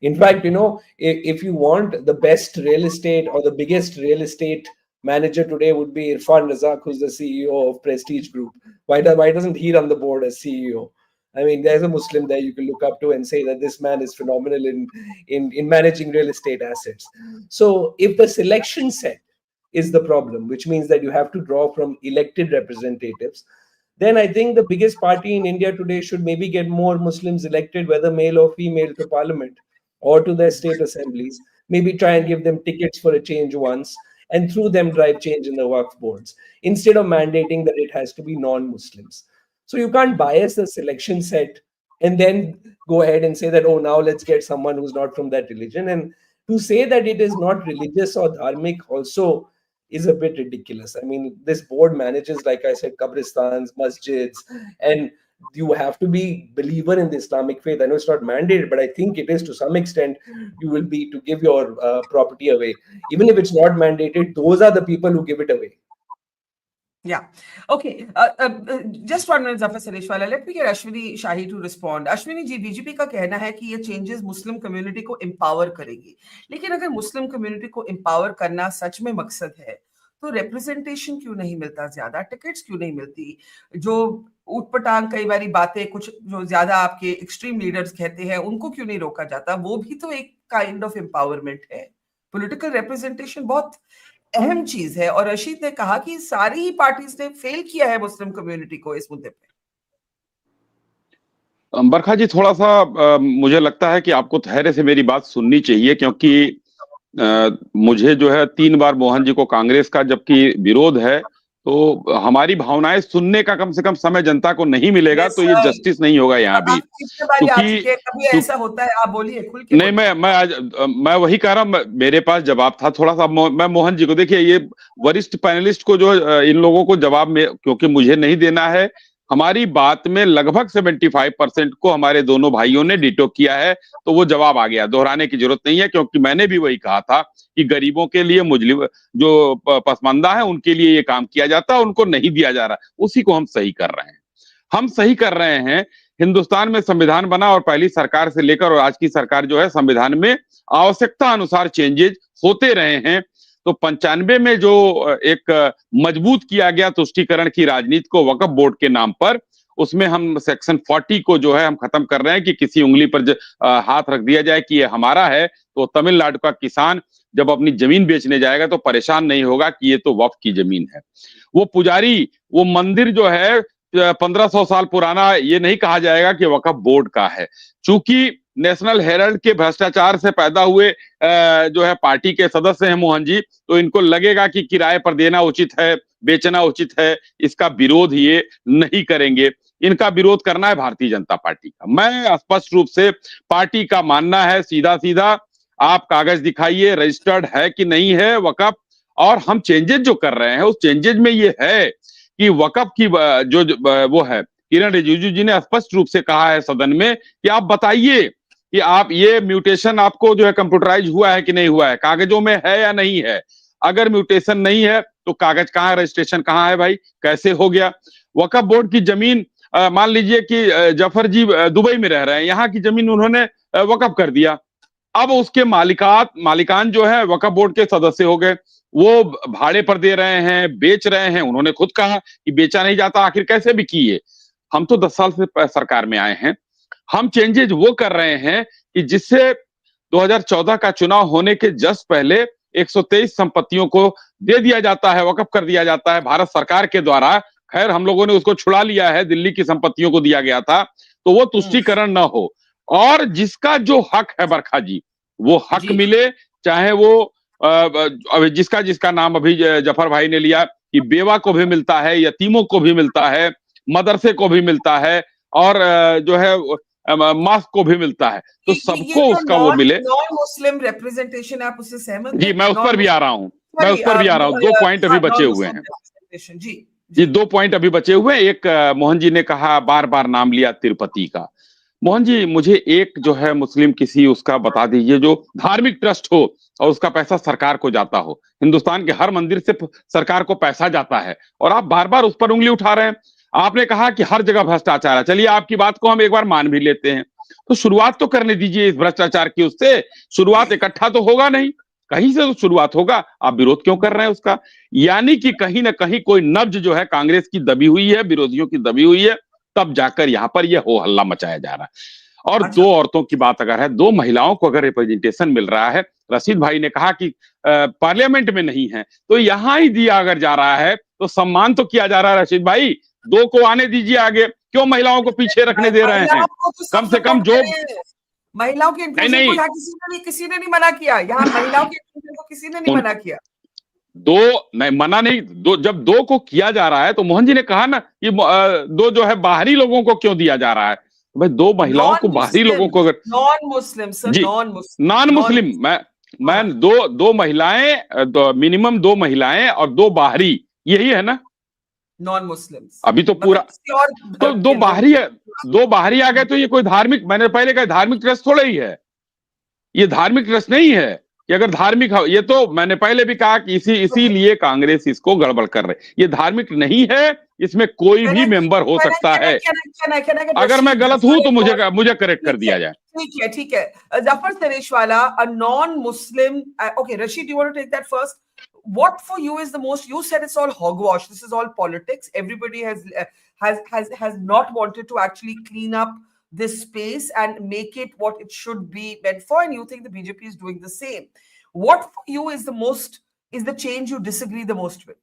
In fact, if you want the best real estate or the biggest real estate manager today would be Irfan Razak, who's the CEO of Prestige Group. Why doesn't he run the board as CEO? I mean, there's a Muslim there you can look up to and say that this man is phenomenal in managing real estate assets. So if the selection set is the problem, which means that you have to draw from elected representatives, then I think the biggest party in India today should maybe get more Muslims elected, whether male or female, to parliament or to their state assemblies. Maybe try and give them tickets for a change once, and through them drive change in the Waqf boards, instead of mandating that it has to be non-Muslims. So you can't bias the selection set and then go ahead and say that, oh, now let's get someone who's not from that religion. And to say that it is not religious or dharmic also is a bit ridiculous. I mean, this board manages, like I said, qabristans, masjids, and you have to be believer in the Islamic faith. I know it's not mandated, but I think it is to some extent. You will be to give your property away. Even if it's not mandated, those are the people who give it away. Yeah. Okay. Just 1 minute, Zafar Sureshwala. Let me get Ashwini Shahi to respond. Ashwini ji, BJP का कहना है कि ये changes Muslim community को empower करेगी. लेकिन अगर Muslim community को empower करना सच में मकसद है, तो representation क्यों नहीं मिलता ज्यादा, टिकट्स क्यों नहीं मिलती, जो ऊटपटांग कई बारी बातें कुछ जो ज्यादा आपके एक्सट्रीम लीडर्स कहते हैं उनको क्यों नहीं रोका जाता, वो भी तो एक काइंड ऑफ एम्पावरमेंट है. पॉलिटिकल रिप्रेजेंटेशन बहुत अहम चीज है, और रशीद ने कहा कि सारी ही पार्टीज ने फेल किया है मुस्लिम कम्युनिटी को इस मुद्दे पे. बरखा जी, थोड़ा सा मुझे लगता है कि आपको धैर्य से मेरी बात सुननी चाहिए, क्योंकि मुझे जो है 3 बार मोहन जी को कांग्रेस का जबकि विरोध है, तो हमारी भावनाएं सुनने का कम से कम समय जनता को नहीं मिलेगा, तो ये जस्टिस नहीं होगा यहाँ भी. कभी ऐसा होता है, आप बोलिए खुल के. नहीं, मैं वही कह रहा हूँ, मेरे पास जवाब था थोड़ा सा. मैं मोहन जी को, देखिए, ये वरिष्ठ पैनलिस्ट को जो इन लोगों को जवाब में, क्योंकि मुझे नहीं देना है, हमारी बात में लगभग 75% को हमारे दोनों भाइयों ने डिटो किया है, तो वो जवाब आ गया, दोहराने की जरूरत नहीं है, क्योंकि मैंने भी वही कहा था कि गरीबों के लिए, मुस्लिम जो पसमानदा है उनके लिए ये काम किया जाता है, उनको नहीं दिया जा रहा. उसी को हम सही कर रहे हैं. हम सही कर रहे हैं. हिंदुस्तान में संविधान बना और पहली सरकार से लेकर और आज की सरकार जो है, संविधान में आवश्यकता अनुसार चेंजेस होते रहे हैं. तो 95 में जो एक मजबूत किया गया तुष्टीकरण की राजनीति को वक्फ बोर्ड के नाम पर, उसमें हम सेक्शन 40 को जो है हम खत्म कर रहे हैं कि किसी उंगली पर हाथ रख दिया जाए कि ये हमारा है, तो तमिलनाडु का किसान जब अपनी जमीन बेचने जाएगा तो परेशान नहीं होगा कि ये तो वक्फ की जमीन है. वो पुजारी, वो मंदिर जो है 1500 साल पुराना, ये नहीं कहा जाएगा कि वक्फ बोर्ड का है. चूंकि नेशनल हेराल्ड के भ्रष्टाचार से पैदा हुए जो है पार्टी के सदस्य हैं मोहन जी, तो इनको लगेगा कि किराए पर देना उचित है, बेचना उचित है, इसका विरोध ये नहीं करेंगे। इनका विरोध करना है भारतीय जनता पार्टी का। मैं स्पष्ट रूप से पार्टी का मानना है, सीधा सीधा आप कागज दिखाइए, रजिस्टर्ड है कि नहीं है वक्फ, और हम चेंजेस जो कर रहे हैं उस चेंजेस में ये है कि वक्फ की जो वो है, किरण रिजिजू जी ने स्पष्ट रूप से कहा है सदन में कि आप बताइए कि आप ये म्यूटेशन आपको जो है कंप्यूटराइज हुआ है कि नहीं हुआ है, कागजों में है या नहीं है। अगर म्यूटेशन नहीं है तो कागज कहाँ है, रजिस्ट्रेशन कहाँ है भाई, कैसे हो गया। वक्फ बोर्ड की जमीन मान लीजिए कि जफर जी दुबई में रह रहे हैं, यहाँ की जमीन उन्होंने वक्फ कर दिया, अब उसके मालिकान जो है वक्फ बोर्ड के सदस्य हो गए, वो भाड़े पर दे रहे हैं, बेच रहे हैं। उन्होंने खुद कहा कि बेचा नहीं जाता, आखिर कैसे भी किए। हम तो 10 साल से सरकार में आए हैं, हम चेंजेज वो कर रहे हैं कि जिससे 2014 का चुनाव होने के जस्ट पहले 123 संपत्तियों को दे दिया जाता है, वक्फ कर दिया जाता है भारत सरकार के द्वारा। खैर हम लोगों ने उसको छुड़ा लिया है, दिल्ली की संपत्तियों को दिया गया था, तो वो तुष्टीकरण न हो, और जिसका जो हक है बरखा जी, वो हक मिले, चाहे वो जिसका नाम अभी जफर भाई ने लिया कि बेवा को भी मिलता है, यतीमों को भी मिलता है, मदरसे को भी मिलता है, और जो है मास्क को भी मिलता है, तो सबको उसका वो मिले। नॉन मुस्लिम रिप्रेजेंटेशन, आप उससे सहमत हैं? जी मैं उस पर भी आ रहा हूँ, मैं उस पर भी आ रहा हूँ। 2 पॉइंट अभी बचे हुए हैं जी, 2 पॉइंट अभी बचे हुए हैं। एक मोहन जी ने कहा, बार बार नाम लिया तिरुपति का। मोहन जी मुझे एक जो है मुस्लिम किसी उसका बता दीजिए जो धार्मिक ट्रस्ट हो और उसका पैसा सरकार को जाता हो। हिंदुस्तान के हर मंदिर से सरकार को पैसा जाता है और आप बार बार उस पर उंगली उठा रहे हैं। आपने कहा कि हर जगह भ्रष्टाचार है, चलिए आपकी बात को हम एक बार मान भी लेते हैं, तो शुरुआत तो करने दीजिए इस भ्रष्टाचार की। उससे शुरुआत इकट्ठा तो होगा नहीं, कहीं से तो शुरुआत होगा। आप विरोध क्यों कर रहे हैं उसका? यानी कि कहीं ना कहीं कोई नब्ज जो है कांग्रेस की दबी हुई है, विरोधियों की दबी हुई है, तब जाकर यहाँ पर यह हो हल्ला मचाया जा रहा है। और 2 औरतों की बात अगर है, 2 महिलाओं को अगर रिप्रेजेंटेशन मिल रहा है, रशीद भाई ने कहा कि पार्लियामेंट में नहीं है, तो यहां ही दिया अगर जा रहा है तो सम्मान तो किया जा रहा है। रशीद भाई 2 को आने दीजिए आगे, क्यों महिलाओं को पीछे रखने दे रहे हैं? कम से कम जो महिलाओं के इंक्लूजन को यहाँ किसी ने नहीं मना किया, यहाँ महिलाओं के इंक्लूजन को किसी ने नहीं मना किया। 2 नहीं मना नहीं, 2 जब 2 को किया जा रहा है तो मोहन जी ने कहा ना कि 2 जो है बाहरी लोगों को क्यों दिया जा रहा है? तो भाई 2 महिलाओं को, बाहरी लोगों को, अगर non Muslim sir, non Muslim, मैं 2 महिलाएं, मिनिमम 2 महिलाएं और 2 बाहरी, यही है ना नॉन मुस्लिम। अभी तो पूरा तो 2 बाहरी आ गए, तो ये कोई धार्मिक, मैंने पहले कहा धार्मिक ट्रस्ट थोड़ा ही है, ये धार्मिक ट्रस्ट नहीं है कि अगर धार्मिक, ये तो मैंने पहले भी कहा कि इसीलिए कांग्रेस इसको गड़बड़ कर रहे। ये धार्मिक नहीं है, इसमें कोई भी मेंबर हो सकता है। अगर मैं गलत हूं तो मुझे करेक्ट कर दिया जाए। ठीक है Zafar Sareshwala, a non-Muslim, okay, Rashid, you want to take that first? What for you is the most, you said it's all hogwash, this is all politics, everybody has not wanted to actually clean up this space and make it what it should be meant for, and you think the BJP is doing the same. What for you is the change you disagree the most with?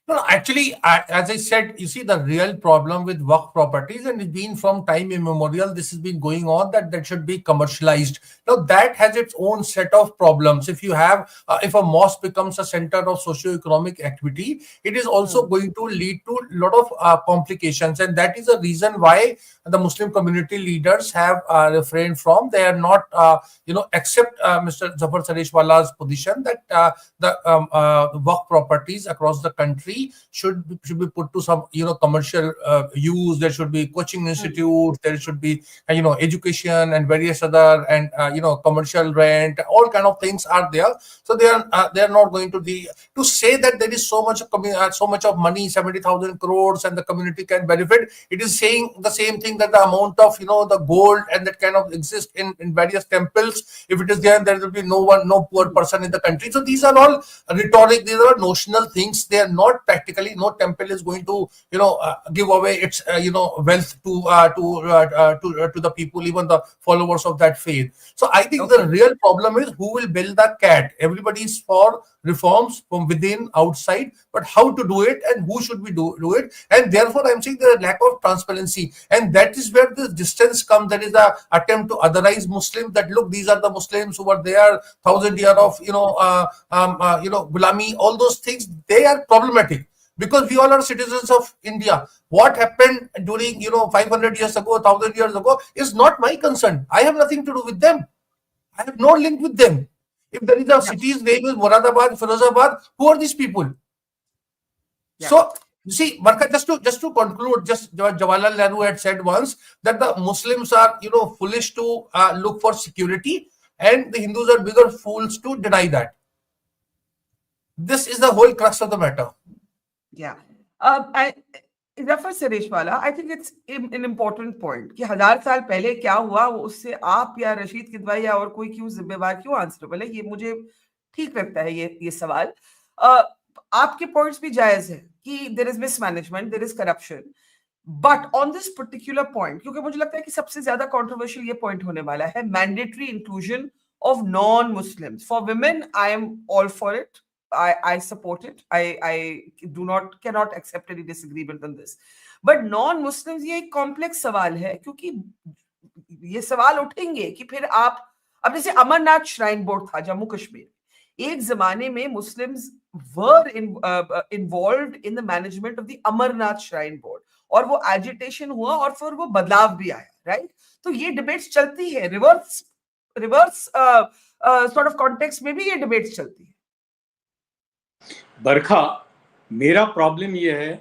No, actually, as I said, you see, the real problem with Waqf properties, and it's been from time immemorial, this has been going on, that should be commercialized. Now, that has its own set of problems. If you have, if a mosque becomes a center of socio-economic activity, it is also going to lead to a lot of complications. And that is the reason why the Muslim community leaders have refrained from, they are not, accept Mr. Zafar Sareshwala's position that the Waqf properties across the country should be put to some commercial use. There should be coaching institutes, there should be education and various other, and commercial rent, all kind of things are there. So they are not going to be to say that there is so much of money, 70,000 crores, and the community can benefit. It is saying the same thing, that the amount of the gold and that kind of exist in various temples, if it is there will be no poor person in the country. So these are all rhetoric, these are notional things, they are not not practically. No temple is going to, give away its, wealth to the people, even the followers of that faith. So I think the real problem is who will build the cat. Everybody is for reforms from within, outside, but how to do it and who should we do it? And therefore, I'm saying there is a lack of transparency, and that is where the distance comes. That is the attempt to otherize Muslims. That look, these are the Muslims who were there 1,000 years of gulami. All those things, they are problematic because we all are citizens of India. What happened during 500 years ago, 1,000 years ago is not my concern. I have nothing to do with them. I have no link with them. If there is a city's name is Moradabad, Firozabad, who are these people? So you see, Barkha, just to conclude, just Jawaharlal Nehru had said once that the Muslims are foolish to look for security, and the Hindus are bigger fools to deny that. This is the whole crux of the matter. Yeah. Zafar Sareshwala, I think it's an important point कि 1000 साल पहले क्या हुआ वो उससे आप या रशीद किदवाई या और कोई क्यों जिम्मेवार क्यों आंसरेबल है, ये मुझे ठीक लगता है ये सवाल. आपके पॉइंट्स भी जायज है कि there is mismanagement, there is corruption, but on this particular point, क्योंकि मुझे लगता है कि सबसे ज्यादा कंट्रोवर्शियल ये पॉइंट होने वाला है, mandatory inclusion of non Muslims for women. I am all for it. I support it. I cannot accept any disagreement on this. But non-Muslims ये एक complex सवाल है, क्योंकि ये सवाल उठेंगे कि फिर आप, अब जैसे अमरनाथ श्राइन बोर्ड था जम्मू कश्मीर, एक जमाने में Muslims were involved in the management of the Amarnath shrine board, और वो एजिटेशन हुआ और फिर वो बदलाव भी आया, राइट? तो ये डिबेट्स चलती है, रिवर्स सॉर्ट ऑफ कॉन्टेक्स्ट में भी ये डिबेट्स चलती है. बरखा, मेरा प्रॉब्लम ये है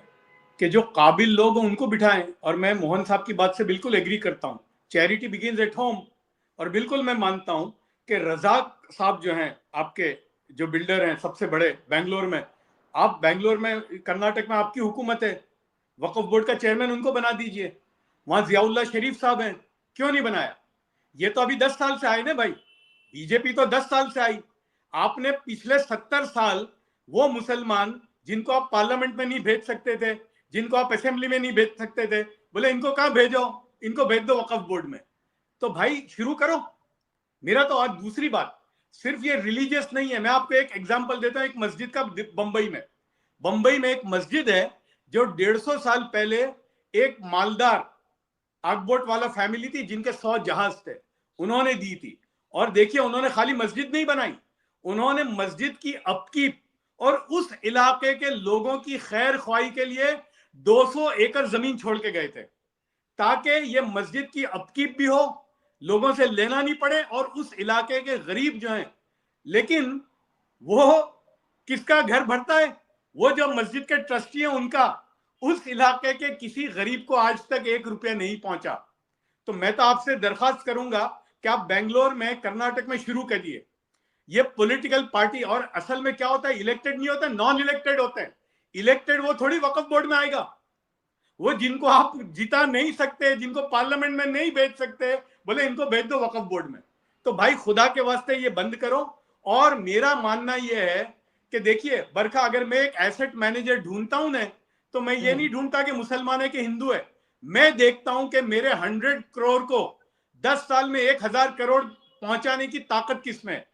कि जो काबिल लोग हैं उनको बिठाएं, और मैं मोहन साहब की बात से बिल्कुल एग्री करता हूं, चैरिटी बिगिंस एट होम. और बिल्कुल मैं मानता हूं कि रजाक साहब जो हैं, आपके जो बिल्डर हैं सबसे बड़े बेंगलोर में, आप बेंगलोर में, कर्नाटक में आपकी हुकूमत है, वक्फ बोर्ड का चेयरमैन उनको बना दीजिए. वहां जियाउल्लाह शरीफ साहब हैं, क्यों नहीं बनाया? ये तो अभी 10 साल से आए ना भाई, बीजेपी तो 10 साल से आई. आपने पिछले 70 साल वो मुसलमान जिनको आप पार्लियामेंट में नहीं भेज सकते थे, जिनको आप असेंबली में नहीं भेज सकते थे, बोले इनको कहां भेजो, इनको भेज दो वक्फ बोर्ड में. तो भाई शुरू करो. मेरा तो आज दूसरी बात, सिर्फ ये रिलीजियस नहीं है. मैं आपको एक एग्जांपल देता हूं, एक मस्जिद का. बंबई में एक मस्जिद है जो 150 साल पहले एक मालदार आगबोट वाला फैमिली थी जिनके 100 जहाज थे, उन्होंने दी थी. और देखिए, उन्होंने खाली मस्जिद नहीं बनाई, उन्होंने मस्जिद की अपकीप और उस इलाके के लोगों की खैर ख्वाही के लिए 200 एकड़ जमीन छोड़ के गए थे, ताकि ये मस्जिद की अपकीप भी हो, लोगों से लेना नहीं पड़े, और उस इलाके के गरीब जो हैं. लेकिन वो किसका घर भरता है? वो जो मस्जिद के ट्रस्टी हैं उनका. उस इलाके के किसी गरीब को आज तक 1 रुपया नहीं पहुंचा. तो मैं तो आपसे दरखास्त करूंगा कि आप बेंगलोर में, कर्नाटक में शुरू करिए. ये पॉलिटिकल पार्टी, और असल में क्या होता है, इलेक्टेड नहीं होता, नॉन इलेक्टेड होते हैं. इलेक्टेड वो थोड़ी वक्फ बोर्ड में आएगा, वो जिनको आप जिता नहीं सकते, जिनको पार्लियामेंट में नहीं भेज सकते, बोले इनको भेज दो वक्फ बोर्ड में. तो भाई खुदा के वास्ते ये बंद करो. और मेरा मानना ये है कि देखिए बरखा, अगर मैं एक एसेट मैनेजर ढूंढता हूं ना, तो मैं ये नहीं ढूंढता कि मुसलमान है कि हिंदू है. मैं देखता हूं कि मेरे 100 करोड़ को 10 साल में 1000 करोड़ पहुंचाने की ताकत किसमें है.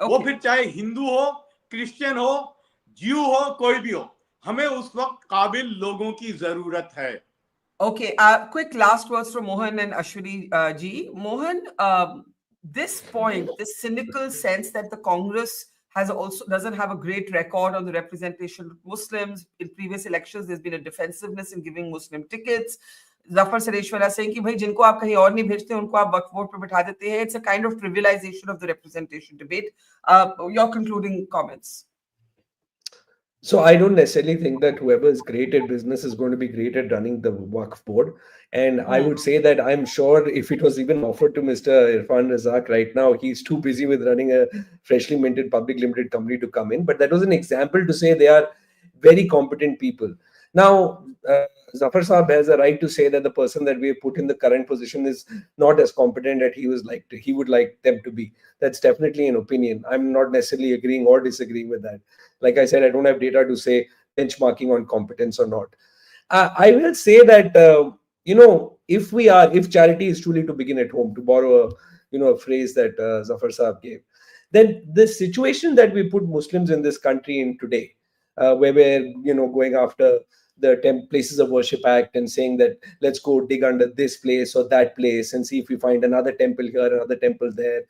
वो फिर चाहे हिंदू हो, क्रिश्चियन हो, ज्यू हो, कोई भी हो, हमें उस वक्त काबिल लोगों की जरूरत है. Okay, quick last words from Mohan and Ashwini ji. Mohan, this point, this cynical sense that the Congress doesn't have a great record on the representation of Muslims. In previous elections, there's been a defensiveness in giving Muslim tickets. Zafar Sareshwala saying कि भाई जिनको आप कहीं और नहीं भेजते उनको आप वक्फ बोर्ड पर बिठा देते हैं. It's a kind of trivialization of the representation debate. Your concluding comments. So I don't necessarily think that whoever is great at business is going to be great at running the Waqf board. And I would say that I'm sure if it was even offered to Mr. Irfan Razak right now, he's too busy with running a freshly minted public limited company to come in. But that was an example to say they are very competent people. Now, Zafar Saab has a right to say that the person that we have put in the current position is not as competent as he would like them to be. That's definitely an opinion. I'm not necessarily agreeing or disagreeing with that. Like I said, I don't have data to say benchmarking on competence or not. I will say that if charity is truly to begin at home, to borrow a phrase that Zafar Saab gave, then the situation that we put Muslims in this country in today, where we're going after the Places of Worship Act and saying that let's go dig under this place or that place and see if we find another temple here, another temple there,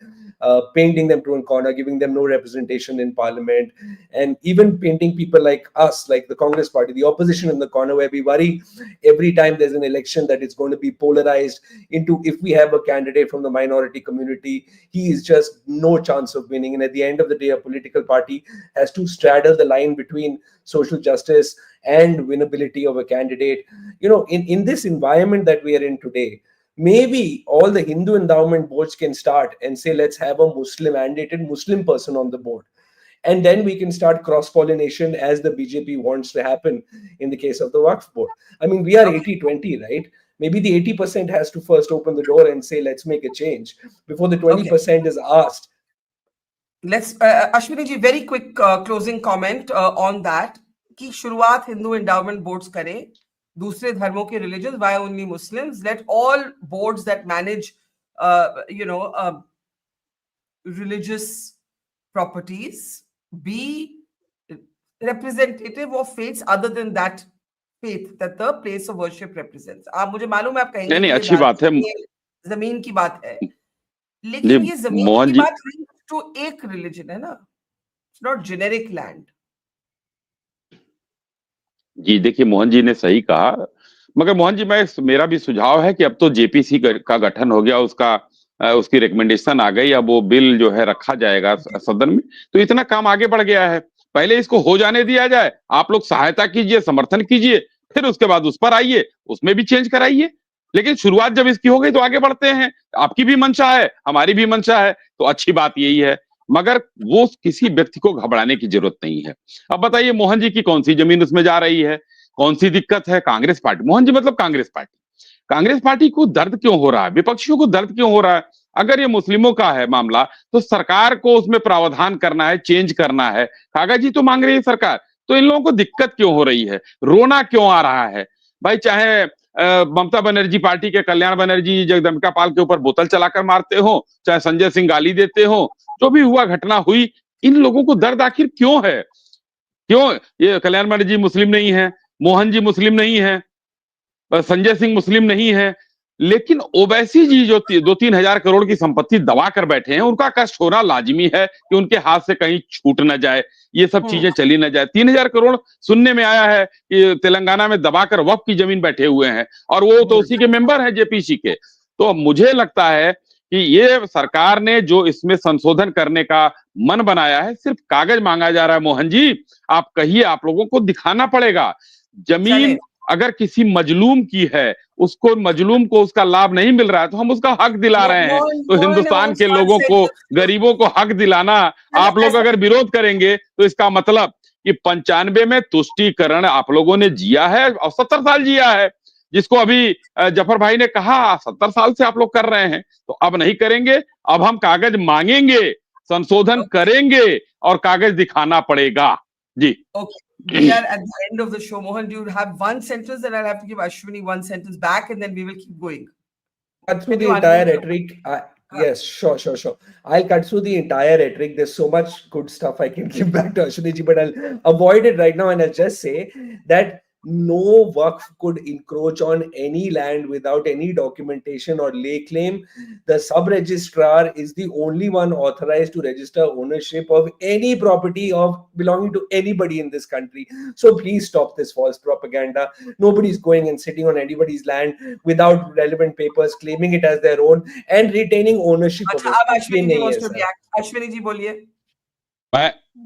painting them to a corner, giving them no representation in parliament, and even painting people like us, like the Congress party, the opposition in the corner, where we worry every time there's an election that it's going to be polarized into, if we have a candidate from the minority community, he is just no chance of winning. And at the end of the day, a political party has to straddle the line between social justice and winnability of a candidate. In this environment that we are in today, maybe all the Hindu endowment boards can start and say, let's have a Muslim-mandated Muslim person on the board. And then we can start cross-pollination as the BJP wants to happen in the case of the Waqf board. I mean, we are 80-20, right? Maybe the 80% has to first open the door and say, let's make a change before the 20% is asked. Let's, Ashwini ji, very quick closing comment on that. कि शुरुआत Hindu endowment boards करें, दूसरे धर्मों के religion, why only Muslims? Let all boards that manage religious properties be representative of faiths other than that faith that the place of worship represents. आप मुझे मालूम है आप कहेंगे नहीं, अच्छी बात है, जमीन की बात है, लेकिन ये जमीन की बात तो एक रिलीजन है ना, it's not generic land. जी देखिए, मोहन जी ने सही कहा, मगर मोहन जी मेरा भी सुझाव है कि अब तो जेपीसी का गठन हो गया, उसकी रिकमेंडेशन आ गई, अब वो बिल जो है रखा जाएगा सदन में, तो इतना काम आगे बढ़ गया है। पहले इसको हो जाने दिया जाए, आप लोग सहायता कीजिए, समर्थन कीजिए, फिर उसके बाद उस पर आइए, उसमें भी चेंज कराइए। लेकिन शुरुआत जब इसकी हो गई तो आगे बढ़ते हैं, आपकी भी मंशा है, हमारी भी मंशा है, तो अच्छी बात यही है, मगर वो किसी व्यक्ति को घबराने की जरूरत नहीं है। अब बताइए मोहन जी की कौन सी जमीन उसमें जा रही है, कौन सी दिक्कत है? कांग्रेस पार्टी, मोहन जी मतलब कांग्रेस पार्टी को दर्द क्यों हो रहा है, विपक्षियों को दर्द क्यों हो रहा है? अगर ये मुस्लिमों का है मामला तो सरकार को उसमें प्रावधान करना है, चेंज करना है, कागज ही तो मांग रही है सरकार, तो इन लोगों को दिक्कत क्यों हो रही है, रोना क्यों आ रहा है? भाई चाहे ममता बनर्जी पार्टी के कल्याण बनर्जी जगदम्बिका पाल के ऊपर बोतल चलाकर मारते हो, चाहे संजय सिंह गाली देते हो, जो भी हुआ घटना हुई, इन लोगों को दर्द आखिर क्यों है? क्यों ये कल्याण बनर्जी मुस्लिम नहीं है, मोहन जी मुस्लिम नहीं है, संजय सिंह मुस्लिम नहीं है, लेकिन ओवैसी जी जो 2-3 हजार करोड़ की संपत्ति दबा कर बैठे हैं, उनका कष्ट होना लाजिमी है कि उनके हाथ से कहीं छूट न जाए, ये सब चीजें चली न जाए। 3000 करोड़ सुनने में आया है कि तेलंगाना में दबाकर वक्फ की जमीन बैठे हुए हैं, और वो तो उसी के मेंबर हैं जेपीसी के। तो मुझे लगता है कि ये सरकार ने जो इसमें संशोधन करने का मन बनाया है, सिर्फ कागज मांगा जा रहा है। मोहन जी आप कहिए, आप लोगों को दिखाना पड़ेगा, जमीन अगर किसी मजलूम की है, उसको मजलूम को उसका लाभ नहीं मिल रहा है, तो हम उसका हक दिला रहे हैं। तो हिंदुस्तान के लोगों को, गरीबों को हक दिलाना आप लोग अगर विरोध करेंगे तो इसका मतलब कि 95 में तुष्टीकरण आप लोगों ने जिया है और 70 साल जिया है, जिसको अभी जफर भाई ने कहा 70 साल से आप लोग कर रहे हैं, तो अब नहीं करेंगे, अब हम कागज मांगेंगे, संशोधन करेंगे और कागज दिखाना पड़ेगा जी। We are at the end of the show. Mohan, do you have one sentence, and I'll have to give Ashwini one sentence back, and then we will keep going. Cut through the entire rhetoric. Yes, sure. I'll cut through the entire rhetoric. There's so much good stuff I can give back to Ashwini ji, but I'll avoid it right now, and I'll just say that no Waqf could encroach on any land without any documentation or lay claim. The sub-registrar is the only one authorized to register ownership of any property of belonging to anybody in this country. So please stop this false propaganda. Nobody's going and sitting on anybody's land without relevant papers, claiming it as their own and retaining ownership of it. Ashwini ji बोलिए।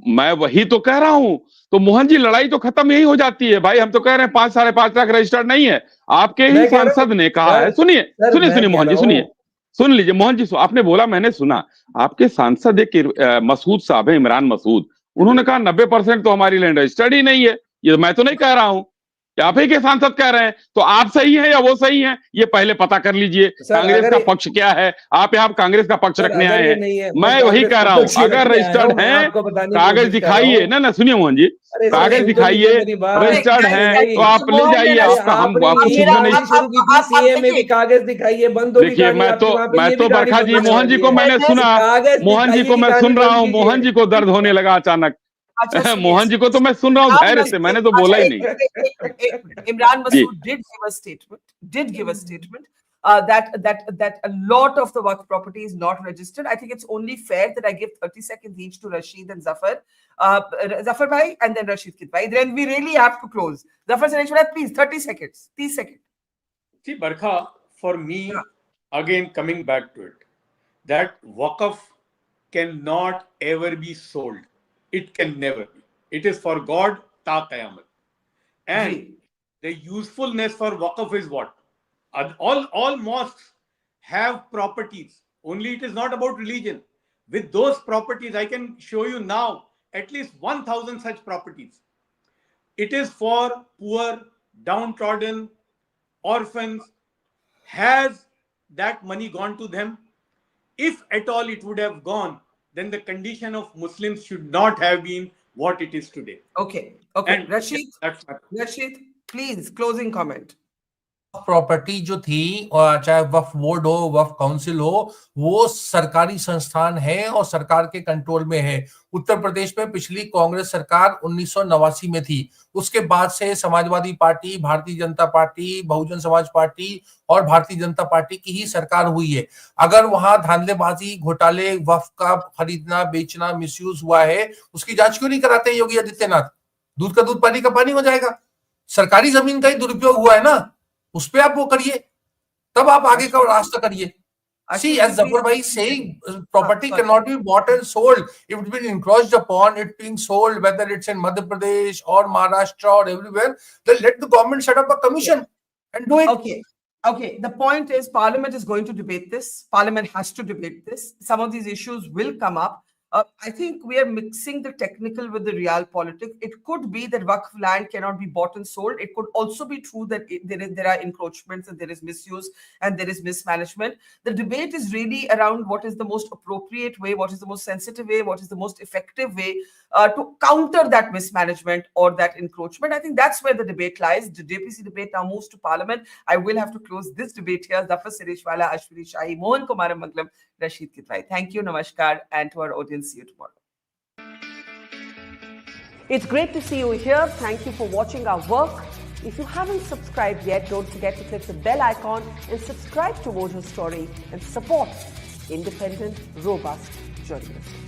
मैं वही तो कह रहा हूं, तो मोहन जी लड़ाई तो खत्म यही हो जाती है भाई। हम तो कह रहे हैं 5-5.5 लाख रजिस्टर्ड नहीं है, आपके ही सांसद ने कहा है। सुनिए मोहन जी, सुन लीजिए मोहन जी, आपने बोला मैंने सुना, आपके सांसद एक मसूद साहब है, इमरान मसूद, उन्होंने कहा 90% तो हमारी लैंड रजिस्टर्ड ही नहीं है। ये मैं तो नहीं कह रहा हूं, आप ही के सांसद कह रहे हैं, तो आप सही हैं या वो सही हैं, ये पहले पता कर लीजिए। सर, कांग्रेस अगर का ये- पक्ष क्या है? आप यहाँ कांग्रेस का पक्ष सर, रखने अगर आए ये हैं। नहीं है, मैं वही कांग्रेस कह का रहा हूँ, पक्ष ही अगर रखने आया रजिस्टर्ड हूं, मैं हैं, आपको बताने की कागज कोशिश कर रहा दिखाइए। हूं। ना सुनिए मोहन जी, अरे सर, कागज सुन तो दिखाइए, लीजिए मेरी बात। रजिस्टर्ड अरे हैं, भाई, तो आप ले मोहन जाइए। ने अरे आपका हम आपने कुछ यही उसमें नहीं। कहानी शुरू की थी, सीएम में भी देखिए, कागज दिखाइए, बंद होगी देखिए, कहानी आपकी, वहां पे मैं ये तो भी कहानी बरखा जी, बदलने मोहन जी वाली को है। मैंने सुना, कागज मोहन जी दिखाइए को की मैं कहानी सुन रहा बंद हूँ, मोहन कीजिए। जी को दर्द होने लगा अचानक। अच्छा सुनिए, मोहन जी को तो मैं सुन रहा हूँ इमरान धैर्य से, मसूद, मैंने तो अच्छा बोला ही एक नहीं। मिनट, एक मिनट, Imran ji. Masood did give a statement that a lot of the Waqf property is not registered. I think it's only fair that I give 30 seconds each to Rashid and Zafar. Zafar bhai and then Rashid Kid bhai. Then we really have to close. Zafar Sareshwala, please, 30 seconds. 30 seconds. See, Barkha, for me, Yeah. again coming back to it, that Waqf cannot ever be sold. It can never be. It is for God, ta qayamat. And Ji. the usefulness for Waqf is what? All mosques have properties. Only it is not about religion. With those properties, I can show you now at least 1,000 such properties. It is for poor, downtrodden, orphans. Has that money gone to them? If at all it would have gone, then the condition of Muslims should not have been what it is today. Okay. Okay. And Rashid, that's my Rashid, please, closing comment. Property जो थी, और चाहे वक्फ board हो, वक्फ council हो, वो सरकारी संस्थान है और सरकार के कंट्रोल में है। उत्तर प्रदेश में पिछली कांग्रेस सरकार 1989 में थी। उसके बाद से Samajwadi party, Bharatiya Janata party, Bahujan Samaj party और भारतीय जनता पार्टी की ही सरकार हुई है। अगर वहां धांधलेबाजी, घोटाले, वक्फ का खरीदना, बेचना, मिसयूज हुआ है, उसकी जांच क्यों नहीं कराते योगी आदित्यनाथ? दूध का दूध, पानी का पानी हो जाएगा। सरकारी जमीन का ही दुरुपयोग हुआ है ना, उस पे आप वो करिए, तब आप आगे का रास्ता करिए। See, as Zafar bhai is saying, property cannot be bought and sold. If it's been encroached upon, it's being sold, whether it's in Madhya Pradesh or Maharashtra or everywhere, then let the government set up a commission and do it. Okay. Okay. The point is, Parliament is going to debate this. Parliament has to debate this. Some of these issues will come up. I think we are mixing the technical with the real politics. It could be that Waqf land cannot be bought and sold. It could also be true that there are encroachments and there is misuse and there is mismanagement. The debate is really around what is the most appropriate way, what is the most sensitive way, what is the most effective way to counter that mismanagement or that encroachment. I think that's where the debate lies. The JPC debate now moves to Parliament. I will have to close this debate here. Zafar Sareshwala, Ashwini Shahi, Mohan Kumar Mangalam, Rashid Kitwai. Thank you, namaskar, and to our audience, see you tomorrow. It's great to see you here. Thank you for watching our work. If you haven't subscribed yet, don't forget to click the bell icon and subscribe to Mojo Story and support independent, robust journalism.